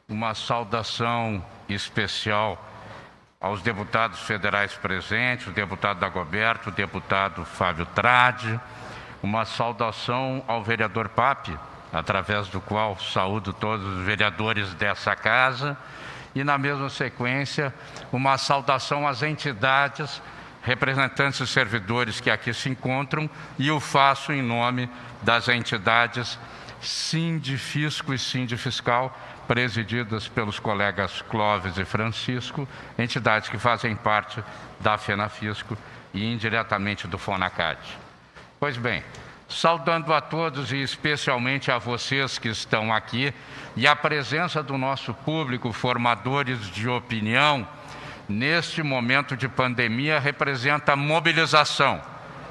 Uma saudação especial aos deputados federais presentes, o deputado Dagoberto, o deputado Fábio Tradi, uma saudação ao vereador Papi, através do qual saúdo todos os vereadores dessa casa, e na mesma sequência, uma saudação às entidades, representantes e servidores que aqui se encontram, e o faço em nome das entidades Sindifisco e Sindifiscal, presididas pelos colegas Clóvis e Francisco, entidades que fazem parte da FENAFISCO e indiretamente do FONACAD. Pois bem, saudando a todos e especialmente a vocês que estão aqui e a presença do nosso público, formadores de opinião, neste momento de pandemia representa mobilização,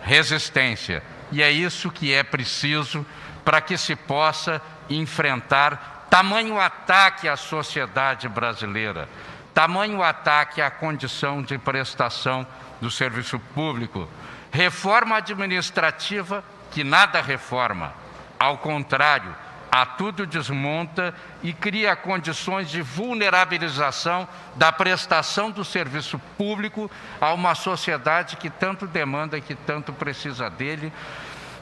resistência, e é isso que é preciso para que se possa enfrentar tamanho ataque à sociedade brasileira, tamanho ataque à condição de prestação do serviço público. Reforma administrativa que nada reforma, ao contrário, a tudo desmonta e cria condições de vulnerabilização da prestação do serviço público a uma sociedade que tanto demanda e que tanto precisa dele,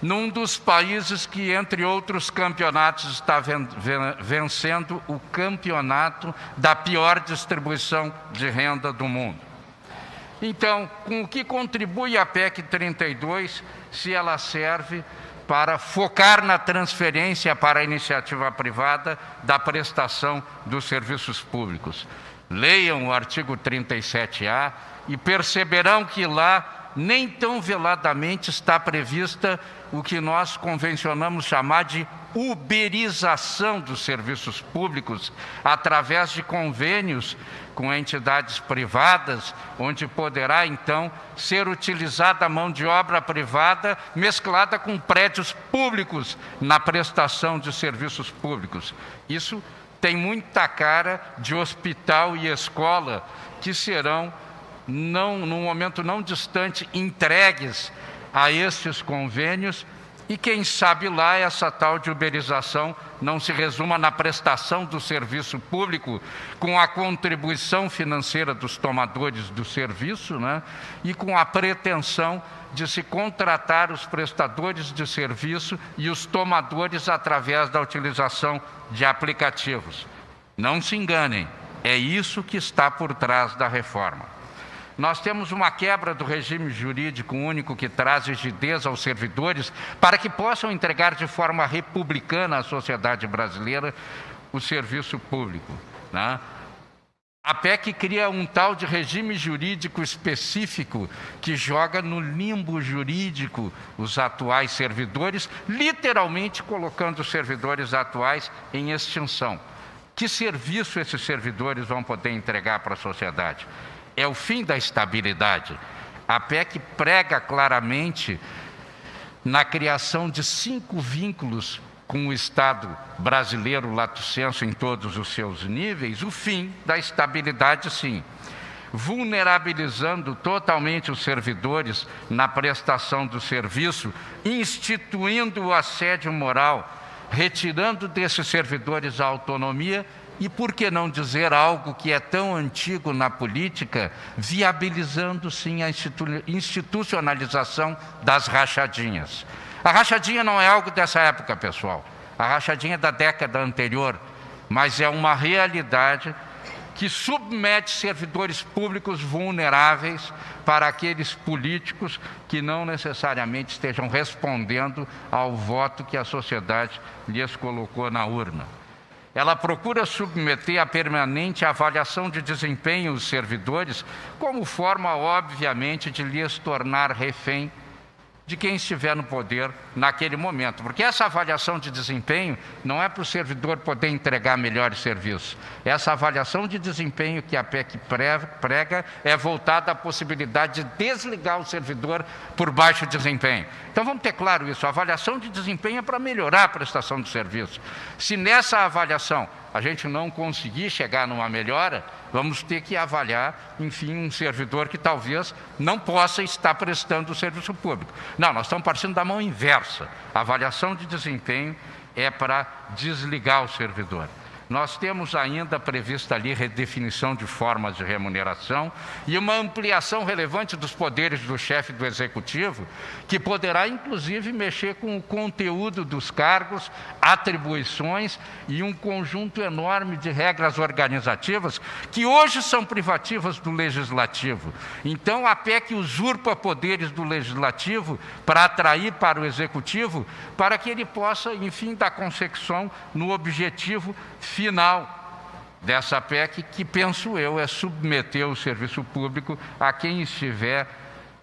num dos países que, entre outros campeonatos, está vencendo o campeonato da pior distribuição de renda do mundo. Então, com o que contribui a PEC 32, se ela serve para focar na transferência para a iniciativa privada da prestação dos serviços públicos? Leiam o artigo 37A e perceberão que lá nem tão veladamente está prevista o que nós convencionamos chamar de uberização dos serviços públicos através de convênios com entidades privadas, onde poderá, então, ser utilizada a mão de obra privada mesclada com prédios públicos na prestação de serviços públicos. Isso tem muita cara de hospital e escola que serão, num momento não distante, entregues a estes convênios, e quem sabe lá essa tal de uberização não se resuma na prestação do serviço público com a contribuição financeira dos tomadores do serviço, né? E com a pretensão de se contratar os prestadores de serviço e os tomadores através da utilização de aplicativos. Não se enganem, é isso que está por trás da reforma. Nós temos uma quebra do regime jurídico único que traz rigidez aos servidores para que possam entregar de forma republicana à sociedade brasileira o serviço público, né? A PEC cria um tal de regime jurídico específico que joga no limbo jurídico os atuais servidores, literalmente colocando os servidores atuais em extinção. Que serviço esses servidores vão poder entregar para a sociedade? É o fim da estabilidade. A PEC prega claramente na criação de 5 vínculos com o Estado brasileiro, lato sensu, em todos os seus níveis, o fim da estabilidade, sim. Vulnerabilizando totalmente os servidores na prestação do serviço, instituindo o assédio moral, retirando desses servidores a autonomia e, por que não dizer algo que é tão antigo na política, viabilizando, sim, a institucionalização das rachadinhas. A rachadinha não é algo dessa época, pessoal. A rachadinha é da década anterior, mas é uma realidade que submete servidores públicos vulneráveis para aqueles políticos que não necessariamente estejam respondendo ao voto que a sociedade lhes colocou na urna. Ela procura submeter a permanente avaliação de desempenho os servidores como forma, obviamente, de lhes tornar refém de quem estiver no poder naquele momento. Porque essa avaliação de desempenho não é para o servidor poder entregar melhores serviços. Essa avaliação de desempenho que a PEC prega é voltada à possibilidade de desligar o servidor por baixo desempenho. Então vamos ter claro isso, a avaliação de desempenho é para melhorar a prestação do serviço. Se nessa avaliação a gente não conseguir chegar numa melhora, vamos ter que avaliar, enfim, um servidor que talvez não possa estar prestando o serviço público. Não, nós estamos partindo da mão inversa. A avaliação de desempenho é para desligar o servidor. Nós temos ainda prevista ali redefinição de formas de remuneração e uma ampliação relevante dos poderes do chefe do Executivo, que poderá, inclusive, mexer com o conteúdo dos cargos, atribuições e um conjunto enorme de regras organizativas que hoje são privativas do Legislativo. Então, a PEC usurpa poderes do Legislativo para atrair para o Executivo, para que ele possa, enfim, dar consecução no objetivo final dessa PEC, que, penso eu, é submeter o serviço público a quem estiver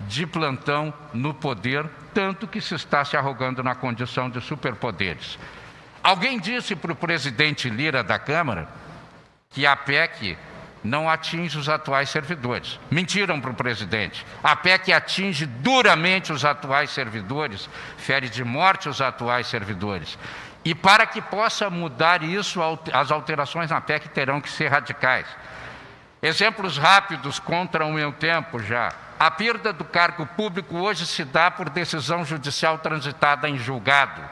de plantão no poder, tanto que se está se arrogando na condição de superpoderes. Alguém disse para o presidente Lira da Câmara que a PEC não atinge os atuais servidores. Mentiram para o presidente. A PEC atinge duramente os atuais servidores, fere de morte os atuais servidores. E para que possa mudar isso, as alterações na PEC terão que ser radicais. Exemplos rápidos contra o meu tempo já. A perda do cargo público hoje se dá por decisão judicial transitada em julgado.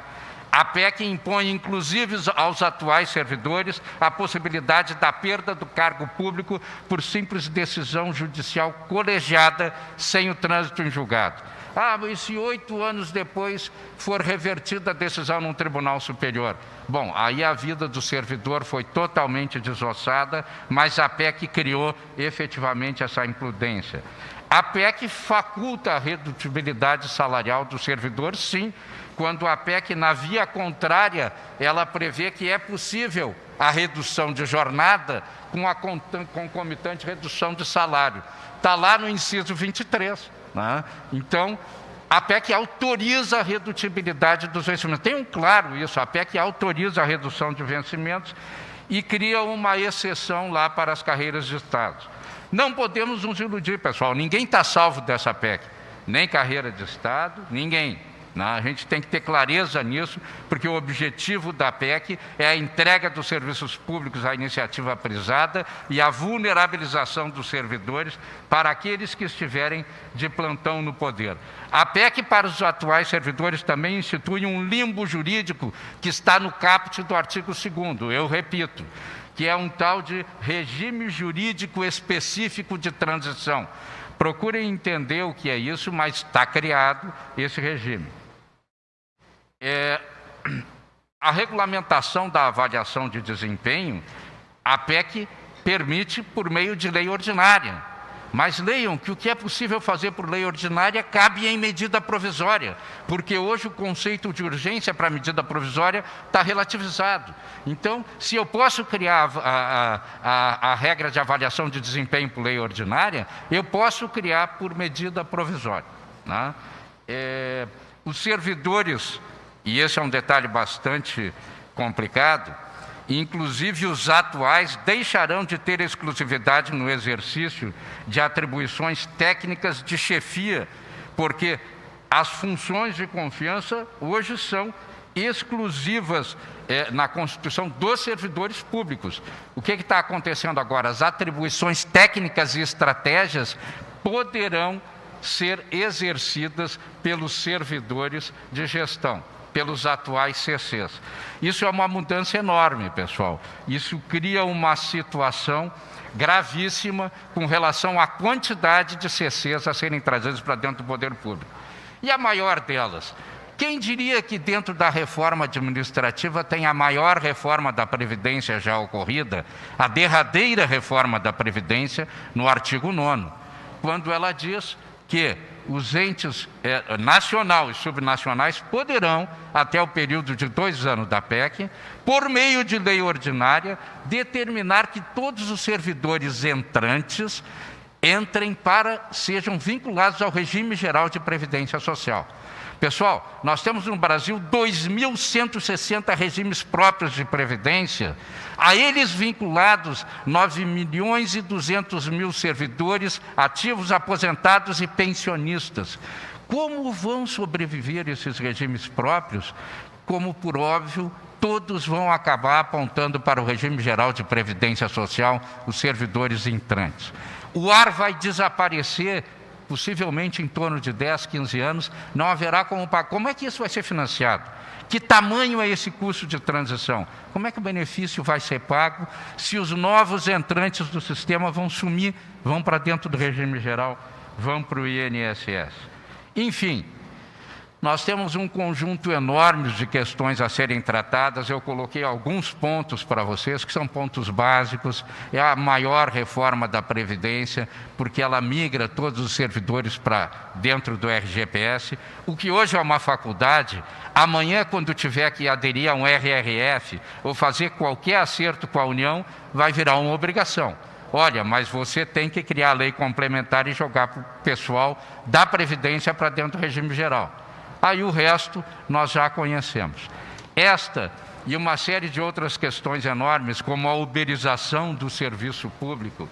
A PEC impõe, inclusive, aos atuais servidores a possibilidade da perda do cargo público por simples decisão judicial colegiada, sem o trânsito em julgado. Mas se 8 anos depois for revertida a decisão num tribunal superior? Bom, aí a vida do servidor foi totalmente desossada, mas a PEC criou efetivamente essa imprudência. A PEC faculta a redutibilidade salarial do servidor, sim, quando a PEC, na via contrária, ela prevê que é possível a redução de jornada com a concomitante redução de salário. Está lá no inciso 23. Né? Então, a PEC autoriza a redutibilidade dos vencimentos. Tem claro isso, a PEC autoriza a redução de vencimentos e cria uma exceção lá para as carreiras de Estado. Não podemos nos iludir, pessoal, ninguém está salvo dessa PEC, nem carreira de Estado, ninguém. A gente tem que ter clareza nisso, porque o objetivo da PEC é a entrega dos serviços públicos à iniciativa privada e a vulnerabilização dos servidores para aqueles que estiverem de plantão no poder. A PEC para os atuais servidores também institui um limbo jurídico que está no caput do artigo 2º, eu repito, que é um tal de regime jurídico específico de transição. Procurem entender o que é isso, mas está criado esse regime. A regulamentação da avaliação de desempenho, a PEC permite por meio de lei ordinária. Mas leiam que o que é possível fazer por lei ordinária cabe em medida provisória, porque hoje o conceito de urgência para medida provisória está relativizado. Então, se eu posso criar a regra de avaliação de desempenho por lei ordinária, eu posso criar por medida provisória. Né? Os servidores, e esse é um detalhe bastante complicado, inclusive os atuais deixarão de ter exclusividade no exercício de atribuições técnicas de chefia, porque as funções de confiança hoje são exclusivas na Constituição dos servidores públicos. O que está acontecendo agora? As atribuições técnicas e estratégias poderão ser exercidas pelos servidores de gestão, pelos atuais CCs. Isso é uma mudança enorme, pessoal. Isso cria uma situação gravíssima com relação à quantidade de CCs a serem trazidos para dentro do poder público. E a maior delas? Quem diria que dentro da reforma administrativa tem a maior reforma da Previdência já ocorrida, a derradeira reforma da Previdência, no artigo 9º, quando ela diz que os entes nacional e subnacionais poderão, até o período de 2 anos da PEC, por meio de lei ordinária, determinar que todos os servidores entrantes sejam vinculados ao regime geral de previdência social. Pessoal, nós temos no Brasil 2.160 regimes próprios de previdência, a eles vinculados 9.200.000 servidores ativos, aposentados e pensionistas. Como vão sobreviver esses regimes próprios? Como, por óbvio, todos vão acabar apontando para o regime geral de previdência social, os servidores entrantes. O ar vai desaparecer possivelmente em torno de 10, 15 anos, não haverá como pagar. Como é que isso vai ser financiado? Que tamanho é esse custo de transição? Como é que o benefício vai ser pago se os novos entrantes do sistema vão sumir, vão para dentro do regime geral, vão para o INSS? Enfim, nós temos um conjunto enorme de questões a serem tratadas. Eu coloquei alguns pontos para vocês, que são pontos básicos. É a maior reforma da Previdência, porque ela migra todos os servidores para dentro do RGPS. O que hoje é uma faculdade, amanhã, quando tiver que aderir a um RRF ou fazer qualquer acerto com a União, vai virar uma obrigação. Olha, mas você tem que criar a lei complementar e jogar para o pessoal da Previdência para dentro do regime geral. Aí o resto nós já conhecemos. Esta e uma série de outras questões enormes, como a uberização do serviço público.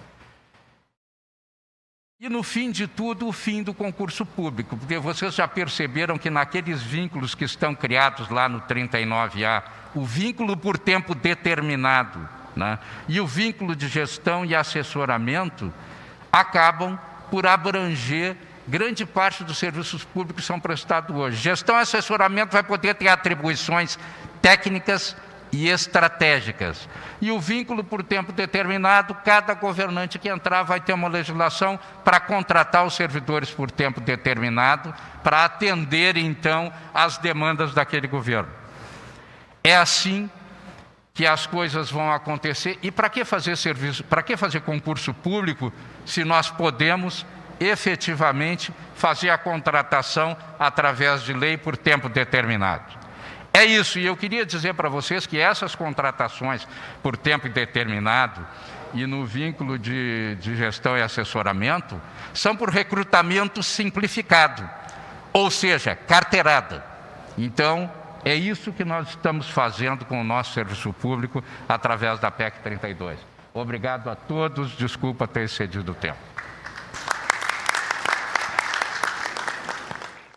E, no fim de tudo, o fim do concurso público, porque vocês já perceberam que naqueles vínculos que estão criados lá no 39A, o vínculo por tempo determinado, né, e o vínculo de gestão e assessoramento acabam por abranger grande parte dos serviços públicos que são prestados hoje. Gestão e assessoramento vai poder ter atribuições técnicas e estratégicas. E o vínculo por tempo determinado, cada governante que entrar vai ter uma legislação para contratar os servidores por tempo determinado, para atender, então, às demandas daquele governo. É assim que as coisas vão acontecer. E para que fazer serviço, para que fazer concurso público, se nós podemos efetivamente fazer a contratação através de lei por tempo determinado? É isso, e eu queria dizer para vocês que essas contratações por tempo indeterminado e no vínculo de gestão e assessoramento são por recrutamento simplificado, ou seja, carteirada. Então, é isso que nós estamos fazendo com o nosso serviço público através da PEC 32. Obrigado a todos, desculpa ter excedido o tempo.